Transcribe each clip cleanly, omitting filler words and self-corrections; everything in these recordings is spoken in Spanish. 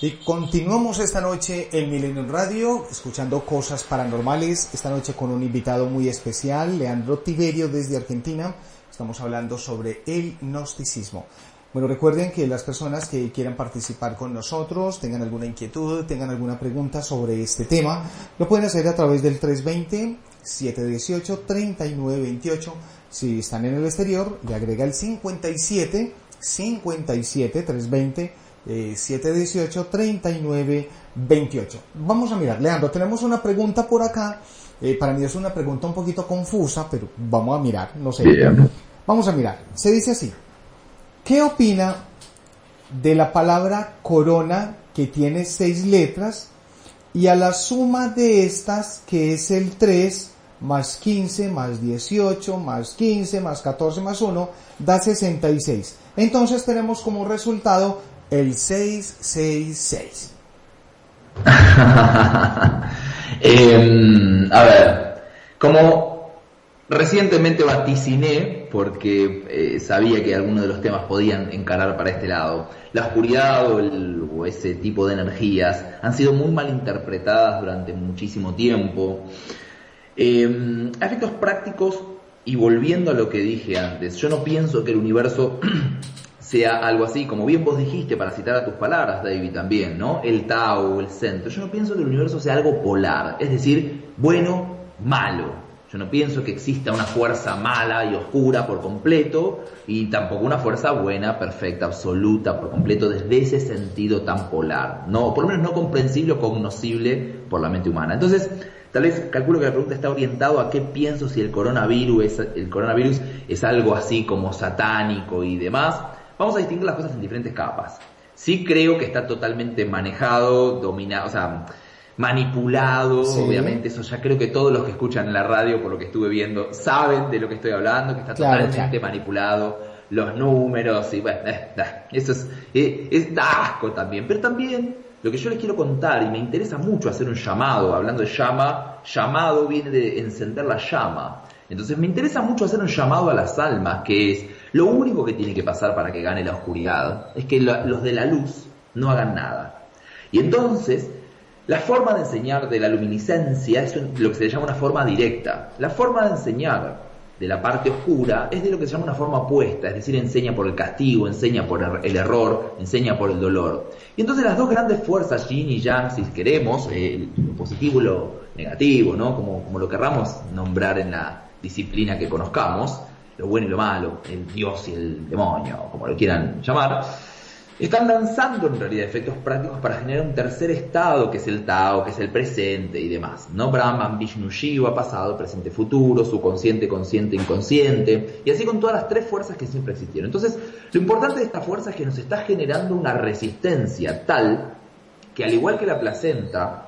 Y continuamos esta noche en Milenio Radio, escuchando cosas paranormales, esta noche con un invitado muy especial, Leandro Tiberio desde Argentina. Estamos hablando sobre el gnosticismo. Bueno, recuerden que las personas que quieran participar con nosotros, tengan alguna inquietud, tengan alguna pregunta sobre este tema, lo pueden hacer a través del 320-718-3928. Si están en el exterior, le agrega el 320 718-3928. Vamos a mirar, Leandro, tenemos una pregunta por acá. Para mí es una pregunta un poquito confusa, pero vamos a mirar, no sé. Bien. Vamos a mirar. Se dice así: ¿qué opina de la palabra corona, que tiene 6 letras, y a la suma de estas, que es el 3 más 15 más 18 más 15 más 14 más 1, da 66? Entonces tenemos como resultado el 666. A ver, como recientemente vaticiné, porque sabía que algunos de los temas podían encarar para este lado, la oscuridad o ese tipo de energías han sido muy mal interpretadas durante muchísimo tiempo. A efectos prácticos, y volviendo a lo que dije antes, yo no pienso que el universo sea algo así, como bien vos dijiste, para citar a tus palabras, David, también, ¿no? El Tao, el centro. Yo no pienso que el universo sea algo polar, es decir, bueno, malo. Yo no pienso que exista una fuerza mala y oscura por completo, y tampoco una fuerza buena, perfecta, absoluta por completo, desde ese sentido tan polar, no, por lo menos no comprensible o cognoscible por la mente humana. Entonces, tal vez calculo que la pregunta está orientada a qué pienso si el coronavirus es algo así como satánico y demás. Vamos a distinguir las cosas en diferentes capas. Sí creo que está totalmente manejado, dominado, o sea, manipulado, sí. Obviamente, eso ya creo que todos los que escuchan en la radio, por lo que estuve viendo, saben de lo que estoy hablando, que está totalmente manipulado, los números, y bueno, eso es da asco también, pero también lo que yo les quiero contar, y me interesa mucho hacer un llamado, hablando de llamado viene de encender la llama. Entonces me interesa mucho hacer un llamado a las almas, que es lo único que tiene que pasar para que gane la oscuridad, es que los de la luz no hagan nada. Y entonces, la forma de enseñar de la luminiscencia es lo que se llama una forma directa. La forma de enseñar de la parte oscura es de lo que se llama una forma opuesta, es decir, enseña por el castigo, enseña por el error, enseña por el dolor. Y entonces las dos grandes fuerzas, yin y yang, si queremos, lo positivo y lo negativo, ¿no? Como lo querramos nombrar en la disciplina que conozcamos, lo bueno y lo malo, el dios y el demonio, como lo quieran llamar, están lanzando en realidad efectos prácticos para generar un tercer estado, que es el Tao, que es el presente y demás, ¿no? Brahman, Vishnu, Shiva, pasado, presente, futuro, subconsciente, consciente, inconsciente, y así con todas las tres fuerzas que siempre existieron. Entonces, lo importante de esta fuerza es que nos está generando una resistencia tal que, al igual que la placenta,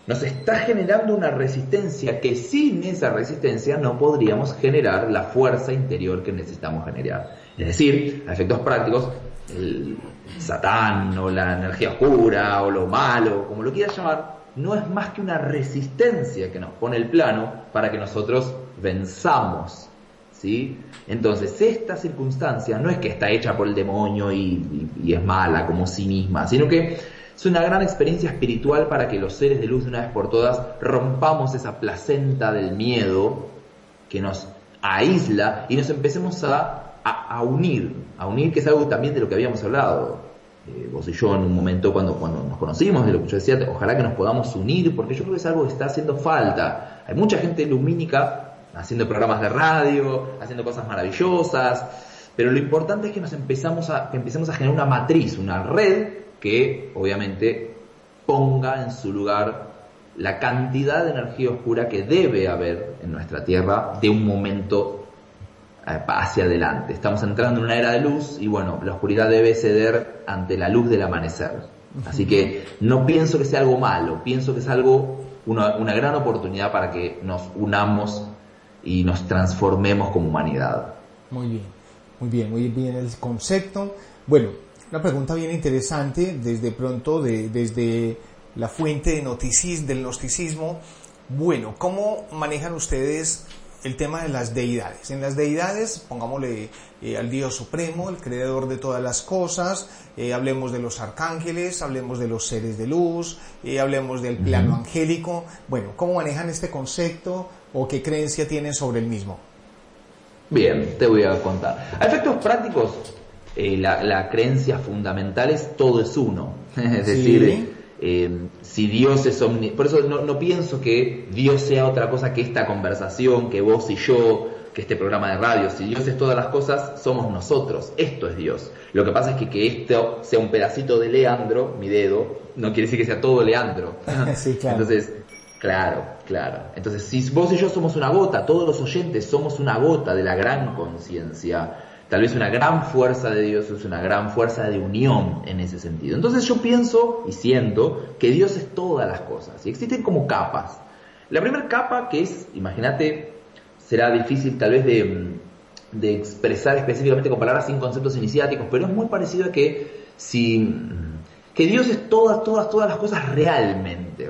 nos está generando una resistencia que sin esa resistencia no podríamos generar la fuerza interior que necesitamos generar. Es decir, a efectos prácticos, el Satán o la energía oscura o lo malo, como lo quieras llamar, no es más que una resistencia que nos pone el plano para que nosotros venzamos, ¿sí? Entonces, esta circunstancia no es que está hecha por el demonio y es mala como sí misma, sino que es una gran experiencia espiritual para que los seres de luz, de una vez por todas, rompamos esa placenta del miedo que nos aísla y nos empecemos a unir, que es algo también de lo que habíamos hablado, vos y yo en un momento cuando nos conocimos, de lo que yo decía, ojalá que nos podamos unir, porque yo creo que es algo que está haciendo falta. Hay mucha gente lumínica haciendo programas de radio, haciendo cosas maravillosas, pero lo importante es que empecemos a generar una matriz, una red que obviamente ponga en su lugar la cantidad de energía oscura que debe haber en nuestra Tierra de un momento hacia adelante. Estamos entrando en una era de luz y bueno, la oscuridad debe ceder ante la luz del amanecer. Así que no pienso que sea algo malo, pienso que es una gran oportunidad para que nos unamos y nos transformemos como humanidad. Muy bien el concepto. Bueno, una pregunta bien interesante desde la fuente del gnosticismo. Bueno, ¿cómo manejan ustedes el tema de las deidades. En las deidades, pongámosle al Dios Supremo, el creador de todas las cosas, hablemos de los arcángeles, hablemos de los seres de luz, hablemos del plano angélico. Bueno, ¿cómo manejan este concepto o qué creencia tienen sobre el mismo? Bien, te voy a contar. A efectos prácticos, la creencia fundamental es todo es uno. Es decir, si Dios es por eso no pienso que Dios sea otra cosa que esta conversación, que vos y yo, que este programa de radio. Si Dios es todas las cosas, somos nosotros. Esto es Dios. Lo que pasa es que esto sea un pedacito de Leandro, mi dedo, no quiere decir que sea todo Leandro. Sí, claro. Entonces, claro. Entonces, si vos y yo somos una gota, todos los oyentes somos una gota de la gran conciencia, tal vez una gran fuerza de Dios es una gran fuerza de unión en ese sentido. Entonces yo pienso y siento que Dios es todas las cosas y existen como capas. La primera capa, que es, imagínate, será difícil tal vez de expresar específicamente con palabras sin conceptos iniciáticos, pero es muy parecido a que Dios es todas las cosas realmente.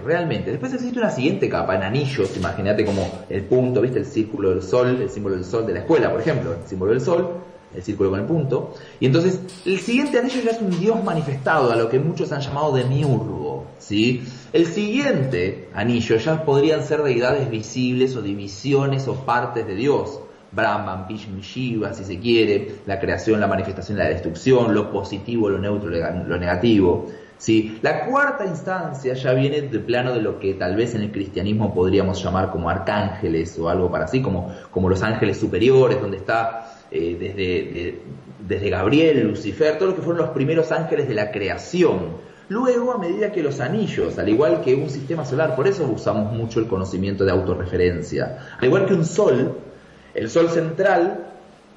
Después existe una siguiente capa, en anillos, imagínate como el punto, ¿viste? El círculo del sol, el símbolo del sol de la escuela, por ejemplo, el símbolo del sol, el círculo con el punto. Y entonces, el siguiente anillo ya es un Dios manifestado, a lo que muchos han llamado demiurgo, ¿sí? El siguiente anillo ya podrían ser deidades visibles o divisiones o partes de Dios. Brahman, Vishnu, Shiva, si se quiere, la creación, la manifestación, la destrucción, lo positivo, lo neutro, lo negativo, ¿sí? La cuarta instancia ya viene del plano de lo que tal vez en el cristianismo podríamos llamar como arcángeles o algo para así, como los ángeles superiores, donde está desde Gabriel, Lucifer, todos los que fueron los primeros ángeles de la creación. Luego, a medida que los anillos, al igual que un sistema solar, por eso usamos mucho el conocimiento de autorreferencia, al igual que un sol, el sol central,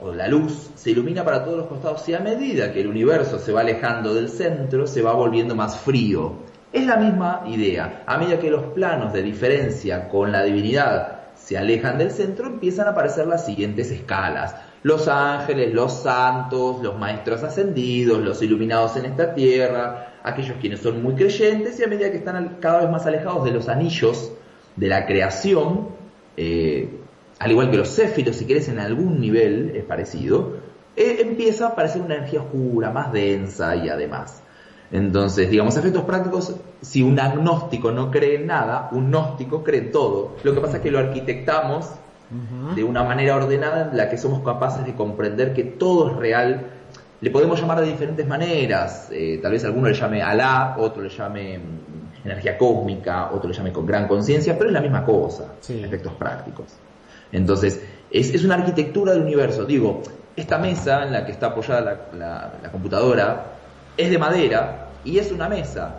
o la luz, se ilumina para todos los costados y a medida que el universo se va alejando del centro, se va volviendo más frío. Es la misma idea. A medida que los planos de diferencia con la divinidad se alejan del centro, empiezan a aparecer las siguientes escalas. Los ángeles, los santos, los maestros ascendidos, los iluminados en esta tierra, aquellos quienes son muy creyentes, y a medida que están cada vez más alejados de los anillos de la creación, al igual que los céfiros, si querés, en algún nivel es parecido, empieza a aparecer una energía oscura, más densa y además. Entonces, digamos, efectos prácticos, si un agnóstico no cree en nada, un gnóstico cree en todo. Lo que pasa es que lo arquitectamos de una manera ordenada en la que somos capaces de comprender que todo es real. Le podemos llamar de diferentes maneras, tal vez alguno le llame Alá, otro le llame energía cósmica, otro le llame con gran conciencia, pero es la misma cosa, sí. Efectos prácticos. Entonces, es una arquitectura del universo. Digo, esta mesa en la que está apoyada la computadora es de madera y es una mesa.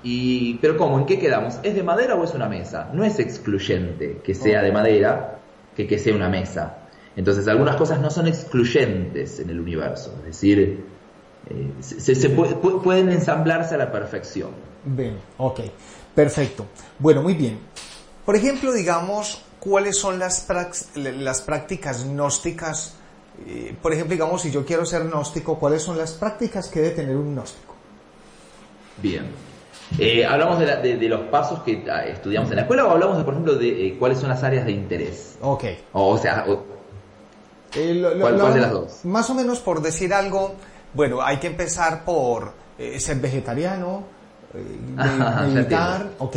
Pero ¿cómo? ¿En qué quedamos? ¿Es de madera o es una mesa? No es excluyente que sea de madera que sea una mesa. Entonces, algunas cosas no son excluyentes en el universo. Es decir, pueden ensamblarse a la perfección. Bien, ok, perfecto. Bueno, muy bien. Por ejemplo, digamos, ¿cuáles son las prácticas gnósticas? Por ejemplo, digamos, si yo quiero ser gnóstico, ¿cuáles son las prácticas que debe tener un gnóstico? Bien. ¿Hablamos de los pasos que estudiamos en la escuela o hablamos, por ejemplo, de cuáles son las áreas de interés? Ok. ¿Cuál de las dos? Más o menos, por decir algo, bueno, hay que empezar por ser vegetariano, meditar, ok.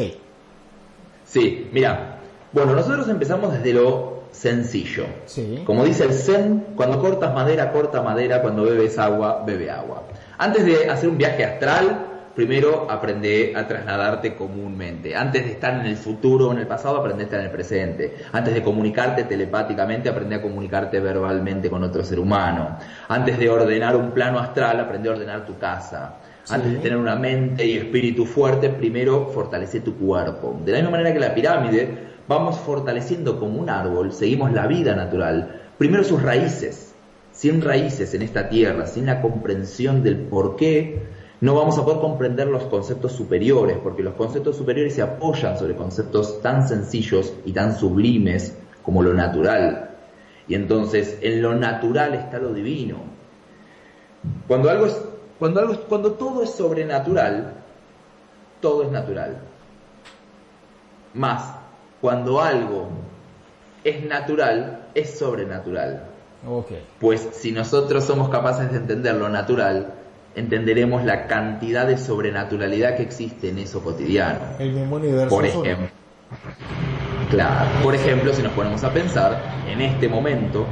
Sí, mira, bueno, nosotros empezamos desde lo sencillo. Sí. Como dice el Zen, cuando cortas madera, corta madera, cuando bebes agua, bebe agua. Antes de hacer un viaje astral, primero aprende a trasladarte comúnmente. Antes de estar en el futuro o en el pasado, aprende a estar en el presente. Antes de comunicarte telepáticamente, aprende a comunicarte verbalmente con otro ser humano. Antes de ordenar un plano astral, aprende a ordenar tu casa. Sí. Antes de tener una mente y espíritu fuerte, primero fortalece tu cuerpo. De la misma manera que la pirámide, vamos fortaleciendo como un árbol, seguimos la vida natural. Primero sus raíces. Sin raíces en esta tierra, sin la comprensión del porqué, no vamos a poder comprender los conceptos superiores, porque los conceptos superiores se apoyan sobre conceptos tan sencillos y tan sublimes como lo natural. Y entonces, en lo natural está lo divino. Cuando todo es sobrenatural, todo es natural. Más, cuando algo es natural, es sobrenatural. Okay. Pues si nosotros somos capaces de entender lo natural, entenderemos la cantidad de sobrenaturalidad que existe en eso cotidiano. El mismo universo. Por ejemplo, claro, por ejemplo, si nos ponemos a pensar, en este momento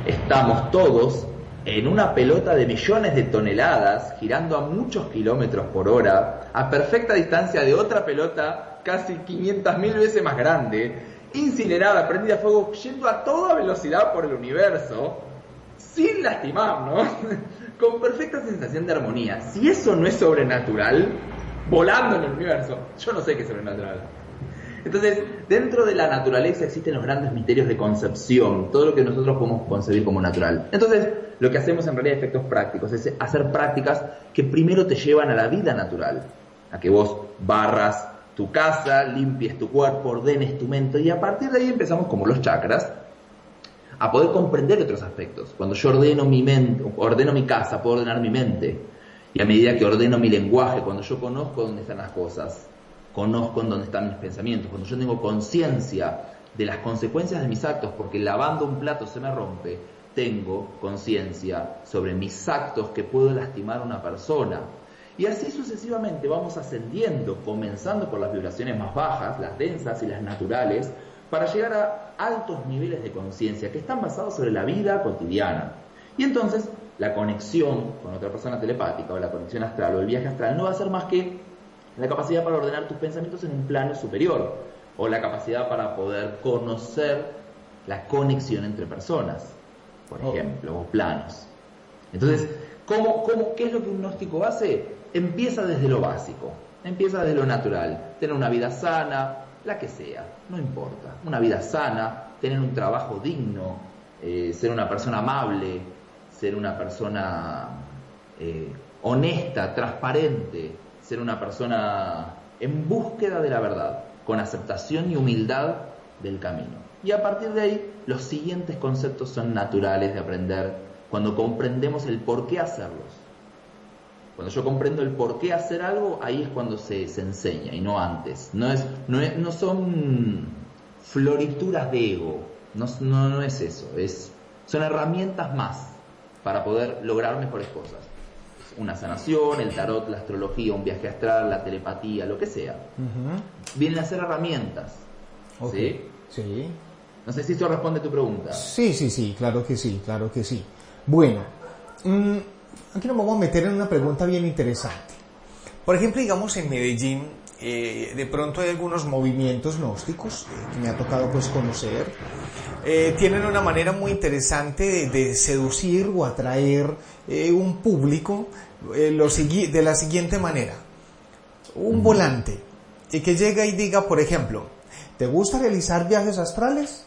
estamos todos en una pelota de millones de toneladas, girando a muchos kilómetros por hora, a perfecta distancia de otra pelota casi 500.000 veces más grande, incinerada, prendida a fuego, yendo a toda velocidad por el universo, sin lastimarnos, con perfecta sensación de armonía. Si eso no es sobrenatural, volando en el universo, yo no sé qué es sobrenatural. Entonces, dentro de la naturaleza existen los grandes misterios de concepción, todo lo que nosotros podemos concebir como natural. Entonces, lo que hacemos en realidad, efectos prácticos, es hacer prácticas que primero te llevan a la vida natural, a que vos barras tu casa, limpies tu cuerpo, ordenes tu mente, y a partir de ahí empezamos, como los chakras, a poder comprender otros aspectos. Cuando yo ordeno mi mente, ordeno mi casa, puedo ordenar mi mente, y a medida que ordeno mi lenguaje, cuando yo conozco dónde están las cosas, conozco en dónde están mis pensamientos, cuando yo tengo conciencia de las consecuencias de mis actos, porque lavando un plato se me rompe, tengo conciencia sobre mis actos que puedo lastimar a una persona. Y así sucesivamente vamos ascendiendo, comenzando por las vibraciones más bajas, las densas y las naturales, para llegar a altos niveles de conciencia que están basados sobre la vida cotidiana. Y entonces la conexión con otra persona telepática, o la conexión astral, o el viaje astral, no va a ser más que la capacidad para ordenar tus pensamientos en un plano superior, o la capacidad para poder conocer la conexión entre personas, por ejemplo, o planos. Entonces, ¿qué es lo que un gnóstico hace? Empieza desde lo básico, empieza desde lo natural, tener una vida sana, la que sea, no importa, una vida sana, tener un trabajo digno, ser una persona amable, ser una persona honesta, transparente, ser una persona en búsqueda de la verdad, con aceptación y humildad del camino. Y a partir de ahí, los siguientes conceptos son naturales de aprender cuando comprendemos el por qué hacerlos. Cuando yo comprendo el por qué hacer algo, ahí es cuando se enseña, y no antes. No son florituras de ego, no es eso, son herramientas más para poder lograr mejores cosas. Una sanación, el tarot, la astrología, un viaje astral, la telepatía, lo que sea. Vienen a ser herramientas. Okay. ¿Sí? Sí. No sé si esto responde a tu pregunta. Sí, claro que sí. Bueno, aquí nos vamos a meter en una pregunta bien interesante. Por ejemplo, digamos en Medellín, de pronto hay algunos movimientos gnósticos que me ha tocado pues conocer. Tienen una manera muy interesante de seducir o atraer un público de la siguiente manera. Un volante que llega y diga, por ejemplo, ¿te gusta realizar viajes astrales?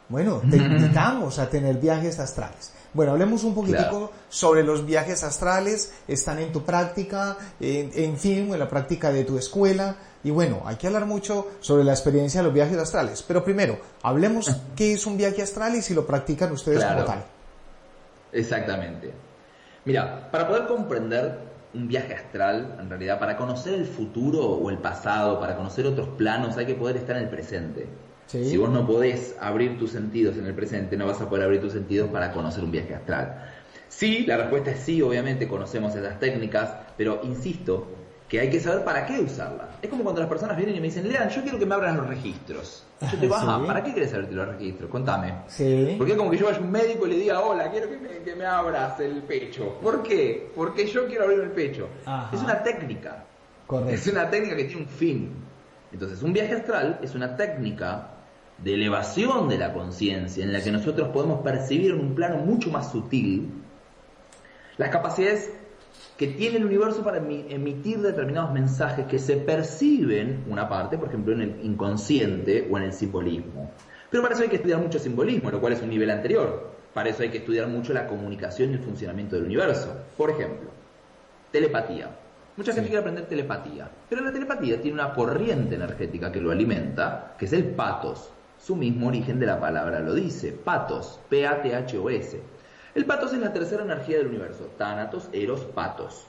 Bueno, te invitamos a tener viajes astrales. Bueno, hablemos un poquitico sobre los viajes astrales. Están en tu práctica, en fin, en la práctica de tu escuela. Y bueno, hay que hablar mucho sobre la experiencia de los viajes astrales. Pero primero, hablemos qué es un viaje astral y si lo practican ustedes como tal. Exactamente. Mira, para poder comprender un viaje astral, en realidad, para conocer el futuro o el pasado, para conocer otros planos, hay que poder estar en el presente. ¿Sí? Si vos no podés abrir tus sentidos en el presente, no vas a poder abrir tus sentidos para conocer un viaje astral. Sí, la respuesta es sí, obviamente conocemos esas técnicas, pero insisto que hay que saber para qué usarlas. Es como cuando las personas vienen y me dicen, Lean, yo quiero que me abran los registros. Yo te digo, ajá, ¿para qué querés abrirte los registros? Contame. Sí. Porque es como que yo vaya a un médico y le diga, hola, quiero que me abras el pecho. ¿Por qué? Porque yo quiero abrir el pecho. Ajá. Es una técnica. Correcto. Es una técnica que tiene un fin. Entonces, un viaje astral es una técnica de elevación de la conciencia en la que nosotros podemos percibir en un plano mucho más sutil las capacidades que tiene el universo para emitir determinados mensajes que se perciben, una parte, por ejemplo, en el inconsciente o en el simbolismo. Pero para eso hay que estudiar mucho simbolismo, lo cual es un nivel anterior. Para eso hay que estudiar mucho la comunicación y el funcionamiento del universo. Por ejemplo, telepatía. Mucha gente quiere aprender telepatía, pero la telepatía tiene una corriente energética que lo alimenta, que es el patos. Su mismo origen de la palabra lo dice, patos, P-A-T-H-O-S. El patos es la tercera energía del universo, Tánatos, Eros, Patos.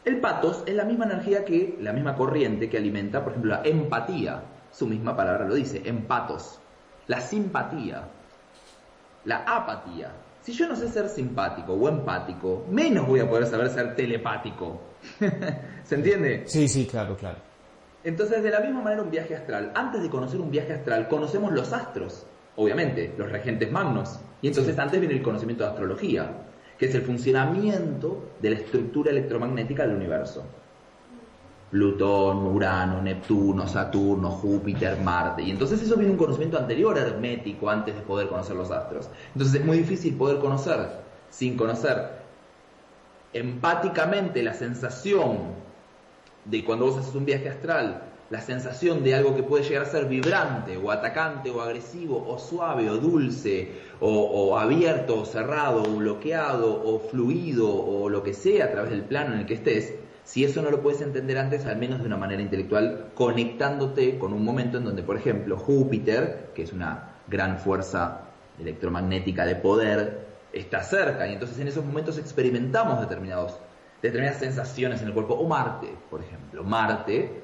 El patos es la misma energía que, la misma corriente que alimenta, por ejemplo, la empatía. Su misma palabra lo dice, empatos. la simpatía, la apatía. Si yo no sé ser simpático o empático, menos voy a poder saber ser telepático. ¿Se entiende? Sí, sí, claro, claro. Entonces, de la misma manera, un viaje astral. Antes de conocer un viaje astral, conocemos los astros, obviamente, los regentes magnos. Y entonces antes viene el conocimiento de astrología, que es el funcionamiento de la estructura electromagnética del universo. Plutón, Urano, Neptuno, Saturno, Júpiter, Marte. Y entonces eso viene un conocimiento anterior, hermético, antes de poder conocer los astros. Entonces es muy difícil poder conocer, sin conocer empáticamente la sensación de cuando vos haces un viaje astral, la sensación de algo que puede llegar a ser vibrante, o atacante, o agresivo, o suave, o dulce, o abierto, o cerrado, o bloqueado, o fluido, o lo que sea a través del plano en el que estés. Si eso no lo puedes entender antes, al menos de una manera intelectual, conectándote con un momento en donde, por ejemplo, Júpiter, que es una gran fuerza electromagnética de poder, está cerca, y entonces en esos momentos experimentamos determinadas sensaciones en el cuerpo. O Marte, por ejemplo. Marte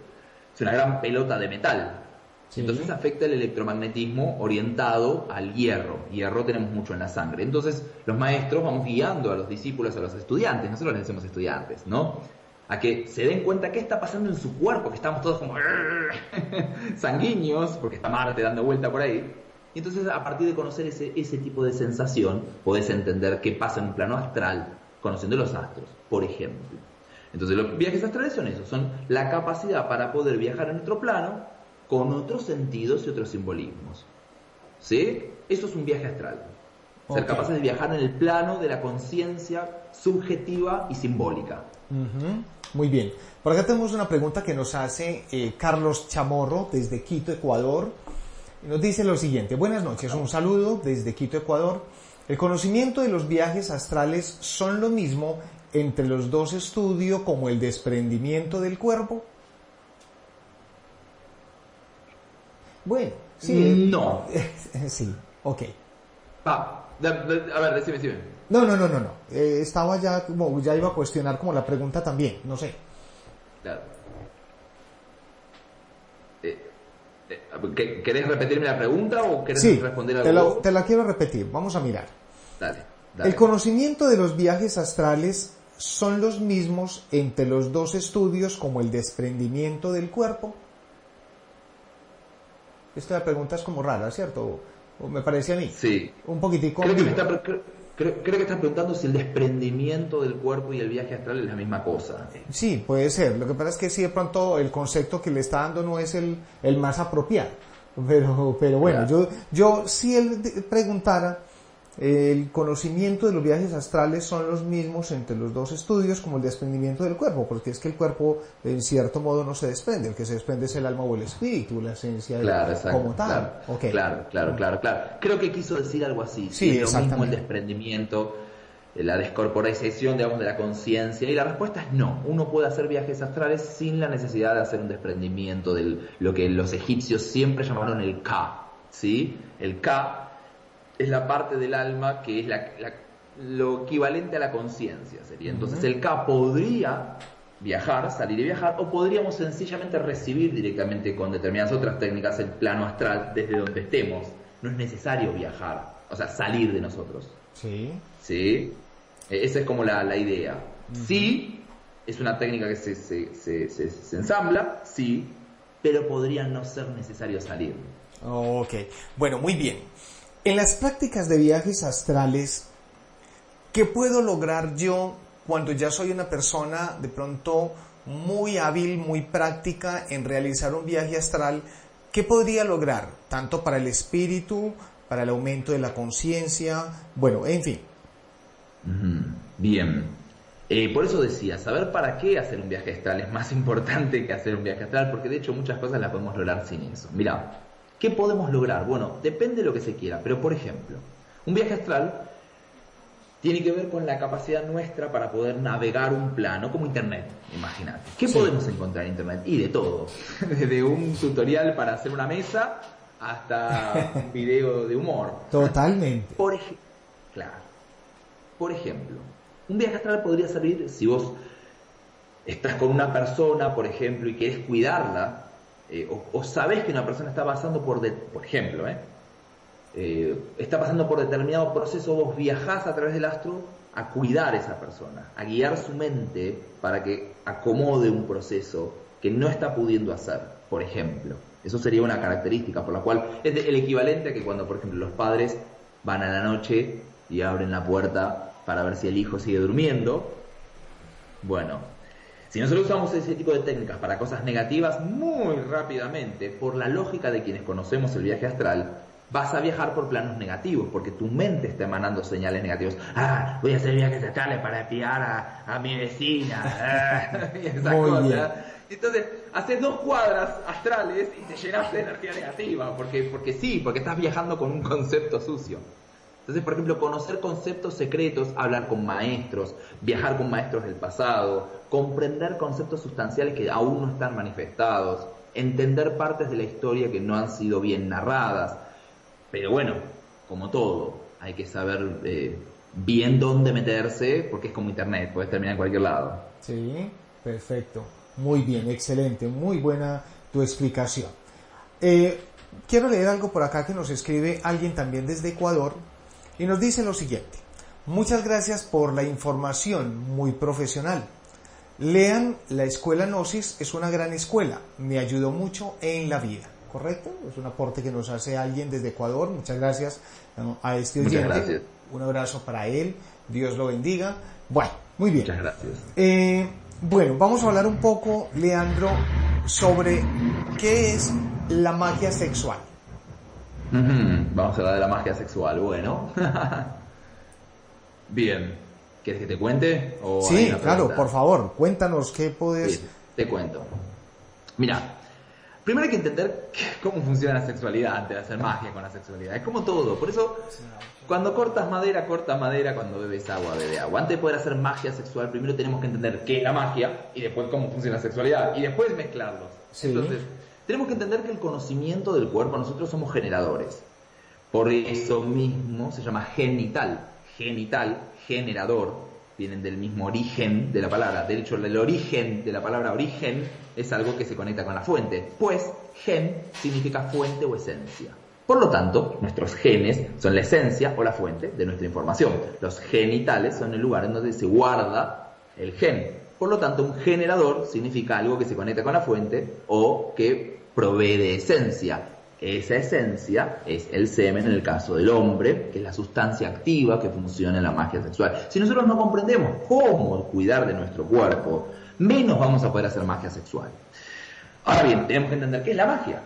es una gran pelota de metal. Sí. Entonces afecta el electromagnetismo orientado al hierro. Hierro tenemos mucho en la sangre. Entonces los maestros vamos guiando a los discípulos, a los estudiantes, nosotros les decimos estudiantes, ¿no?, a que se den cuenta qué está pasando en su cuerpo, que estamos todos como sanguíneos, porque está Marte dando vuelta por ahí. Y entonces, a partir de conocer ese tipo de sensación, podés entender qué pasa en un plano astral, conociendo los astros, por ejemplo. Entonces, los viajes astrales son eso, son la capacidad para poder viajar en otro plano con otros sentidos y otros simbolismos. ¿Sí? Eso es un viaje astral. Ser capaces de viajar en el plano de la conciencia subjetiva y simbólica. Muy bien. Por acá tenemos una pregunta que nos hace Carlos Chamorro desde Quito, Ecuador. Y nos dice lo siguiente: buenas noches, un saludo desde Quito, Ecuador. ¿El conocimiento de los viajes astrales son lo mismo entre los dos estudios como el desprendimiento del cuerpo? Bueno, sí. No. Sí, ok. A ver, decime. No. Estaba ya, como ya iba a cuestionar como la pregunta también, no sé. Claro. ¿Querés repetirme la pregunta o querés responder algo? Te la quiero repetir, vamos a mirar. Dale. ¿El conocimiento de los viajes astrales son los mismos entre los dos estudios como el desprendimiento del cuerpo? Esta pregunta es como rara, ¿cierto? ¿O me parece a mí? Sí. Un poquitico. Creo que estás preguntando si el desprendimiento del cuerpo y el viaje astral es la misma cosa. Sí, puede ser. Lo que pasa es que sí, de pronto el concepto que le está dando no es el más apropiado. Pero bueno, claro. yo si él preguntara, el conocimiento de los viajes astrales son los mismos entre los dos estudios como el desprendimiento del cuerpo, porque es que el cuerpo en cierto modo no se desprende, el que se desprende es el alma o el espíritu, la esencia como tal. Claro. Creo que quiso decir algo así. Sí, es lo mismo el desprendimiento, la descorporalización, digamos, de la conciencia, y la respuesta es no. Uno puede hacer viajes astrales sin la necesidad de hacer un desprendimiento de lo que los egipcios siempre llamaron el Ka, ¿sí? El Ka es la parte del alma que es lo equivalente a la conciencia, sería. Entonces el Ka podría viajar, salir y viajar, o podríamos sencillamente recibir directamente con determinadas otras técnicas el plano astral desde donde estemos. No es necesario viajar, o sea, salir de nosotros. Sí. Esa es como la idea. Sí, es una técnica que se ensambla, sí, pero podría no ser necesario salir. Ok, bueno, muy bien. En las prácticas de viajes astrales, ¿qué puedo lograr yo cuando ya soy una persona de pronto muy hábil, muy práctica en realizar un viaje astral? ¿Qué podría lograr? Tanto para el espíritu, para el aumento de la conciencia, bueno, en fin. Bien. Por eso decía, saber para qué hacer un viaje astral es más importante que hacer un viaje astral, porque de hecho muchas cosas las podemos lograr sin eso. Mirá, ¿qué podemos lograr? Bueno, depende de lo que se quiera, pero por ejemplo, un viaje astral tiene que ver con la capacidad nuestra para poder navegar un plano, como Internet, imagínate. ¿Qué podemos encontrar en Internet? Y de todo, desde un tutorial para hacer una mesa hasta un video de humor. Totalmente. Claro. Por ejemplo, un viaje astral podría servir si vos estás con una persona, por ejemplo, y querés cuidarla, o sabés que una persona está pasando por ejemplo, está pasando por determinado proceso, vos viajás a través del astro a cuidar a esa persona, a guiar su mente para que acomode un proceso que no está pudiendo hacer, por ejemplo. Eso sería una característica por la cual es el equivalente a que cuando, por ejemplo, los padres van a la noche y abren la puerta para ver si el hijo sigue durmiendo. Bueno, si nosotros usamos ese tipo de técnicas para cosas negativas, muy rápidamente, por la lógica de quienes conocemos el viaje astral, vas a viajar por planos negativos, porque tu mente está emanando señales negativas. Voy a hacer viajes astrales para espiar a mi vecina. Y esas Muy cosas. bien. Entonces, haces 2 cuadras astrales y te llenas de energía negativa, porque estás viajando con un concepto sucio. Entonces, por ejemplo, conocer conceptos secretos, hablar con maestros, viajar con maestros del pasado, comprender conceptos sustanciales que aún no están manifestados, entender partes de la historia que no han sido bien narradas. Pero bueno, como todo, hay que saber bien dónde meterse, porque es como internet, puedes terminar en cualquier lado. Sí, perfecto. Muy bien, excelente, muy buena tu explicación. Quiero leer algo por acá que nos escribe alguien también desde Ecuador y nos dice lo siguiente: muchas gracias por la información, muy profesional. Lean La Escuela Gnosis, es una gran escuela, me ayudó mucho en la vida. ¿Correcto? Es un aporte que nos hace alguien desde Ecuador. Muchas gracias a este oyente. Muchas gracias. Un abrazo para él, Dios lo bendiga. Bueno, muy bien. Muchas gracias. Bueno, vamos a hablar un poco, Leandro, sobre qué es la magia sexual. Vamos a hablar de la magia sexual, bueno. Bien, ¿quieres que te cuente? Sí, claro, por favor, cuéntanos qué puedes... Sí, te cuento. Mira, primero hay que entender cómo funciona la sexualidad antes de hacer magia con la sexualidad. Es como todo, por eso cuando cortas madera, cuando bebes agua, bebe agua. Antes de poder hacer magia sexual, primero tenemos que entender qué es la magia y después cómo funciona la sexualidad y después mezclarlos. Sí. Entonces, tenemos que entender que el conocimiento del cuerpo, nosotros somos generadores. Por eso mismo se llama genital. Genital, generador, vienen del mismo origen de la palabra. De hecho, el origen de la palabra origen es algo que se conecta con la fuente, pues gen significa fuente o esencia. Por lo tanto, nuestros genes son la esencia o la fuente de nuestra información. Los genitales son el lugar en donde se guarda el gen. Por lo tanto, un generador significa algo que se conecta con la fuente o que provee de esencia. Esa esencia es el semen en el caso del hombre, que es la sustancia activa que funciona en la magia sexual. Si nosotros no comprendemos cómo cuidar de nuestro cuerpo, menos vamos a poder hacer magia sexual. Ahora bien, tenemos que entender qué es la magia.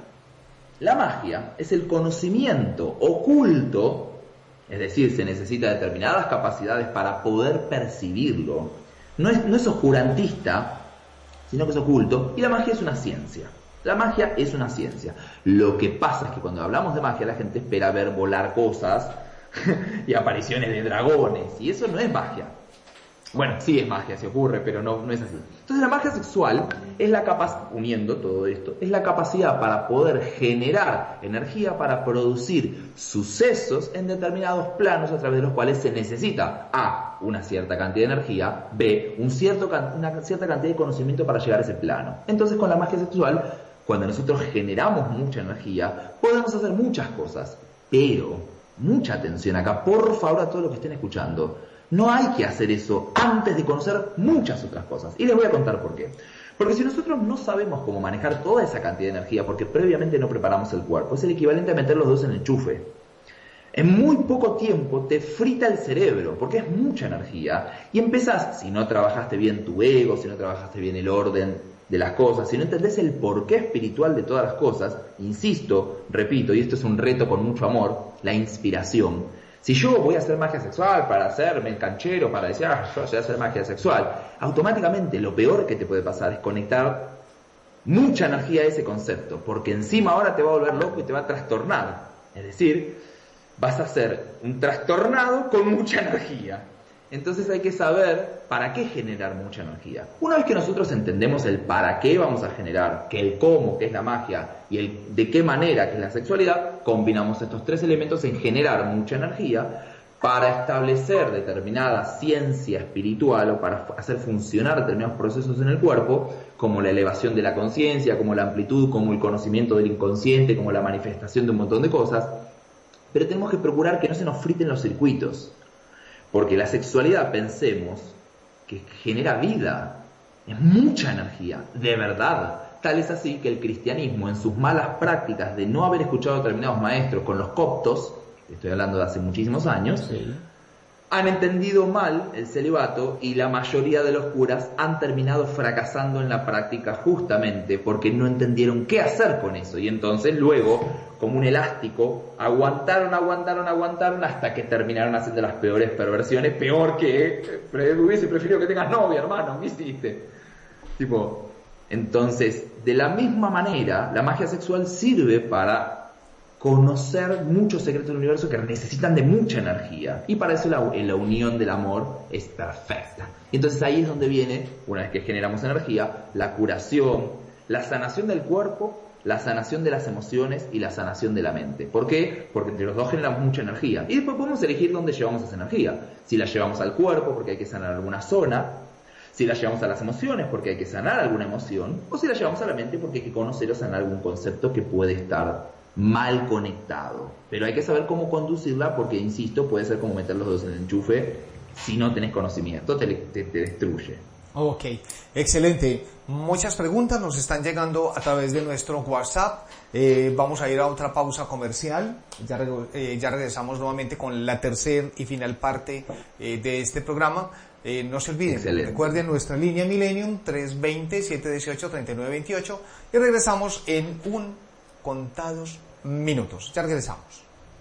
La magia es el conocimiento oculto, es decir, se necesitan determinadas capacidades para poder percibirlo. No es oscurantista, sino que es oculto, y la magia es una ciencia. La magia es una ciencia. Lo que pasa es que cuando hablamos de magia, la gente espera ver volar cosas y apariciones de dragones, y eso no es magia. Bueno, sí es magia, sí ocurre, pero no es así. Entonces la magia sexual es la capacidad, uniendo todo esto, es la capacidad para poder generar energía para producir sucesos en determinados planos a través de los cuales se necesita A, una cierta cantidad de energía, B, una cierta cantidad de conocimiento para llegar a ese plano. Entonces con la magia sexual, cuando nosotros generamos mucha energía, podemos hacer muchas cosas, pero mucha atención acá, por favor, a todos los que estén escuchando. No hay que hacer eso antes de conocer muchas otras cosas. Y les voy a contar por qué. Porque si nosotros no sabemos cómo manejar toda esa cantidad de energía, porque previamente no preparamos el cuerpo, es el equivalente a meter los dos en el enchufe. En muy poco tiempo te frita el cerebro, porque es mucha energía. Y empezás, si no trabajaste bien tu ego, si no trabajaste bien el orden de las cosas, si no entendés el porqué espiritual de todas las cosas, insisto, repito, y esto es un reto con mucho amor, la inspiración. Si yo voy a hacer magia sexual para hacerme el canchero, para decir, yo sé hacer magia sexual, automáticamente lo peor que te puede pasar es conectar mucha energía a ese concepto, porque encima ahora te va a volver loco y te va a trastornar. Es decir, vas a ser un trastornado con mucha energía. Entonces hay que saber para qué generar mucha energía. Una vez que nosotros entendemos el para qué vamos a generar, que el cómo, que es la magia, y el de qué manera, que es la sexualidad, combinamos estos tres elementos en generar mucha energía para establecer determinada ciencia espiritual o para hacer funcionar determinados procesos en el cuerpo, como la elevación de la conciencia, como la amplitud, como el conocimiento del inconsciente, como la manifestación de un montón de cosas. pero tenemos que procurar que no se nos friten los circuitos. Porque la sexualidad, pensemos, que genera vida, es mucha energía, de verdad. Tal es así que el cristianismo, en sus malas prácticas de no haber escuchado a determinados maestros con los coptos, estoy hablando de hace muchísimos años, sí, han entendido mal el celibato y la mayoría de los curas han terminado fracasando en la práctica justamente porque no entendieron qué hacer con eso. Y entonces luego, como un elástico, aguantaron hasta que terminaron haciendo las peores perversiones, peor que hubiese preferido que tengas novia, hermano, ¿qué hiciste? Tipo, entonces, de la misma manera, la magia sexual sirve para conocer muchos secretos del universo que necesitan de mucha energía. Y para eso la unión del amor es perfecta. Y entonces ahí es donde viene, una vez que generamos energía, la curación, la sanación del cuerpo, la sanación de las emociones y la sanación de la mente. ¿Por qué? Porque entre los dos generamos mucha energía. Y después podemos elegir dónde llevamos esa energía. Si la llevamos al cuerpo porque hay que sanar alguna zona, si la llevamos a las emociones porque hay que sanar alguna emoción, o si la llevamos a la mente porque hay que conocer o sanar algún concepto que puede estar mal conectado. Pero hay que saber cómo conducirla porque, insisto, puede ser como meter los dedos en el enchufe. Si no tenés conocimiento, te destruye. Ok, excelente. Muchas preguntas nos están llegando a través de nuestro WhatsApp. Vamos a ir a otra pausa comercial. Ya regresamos nuevamente con la tercera y final parte de este programa. No se olviden, excelente, recuerden nuestra línea Millennium 320-718-3928 y regresamos en contados minutos. Ya regresamos.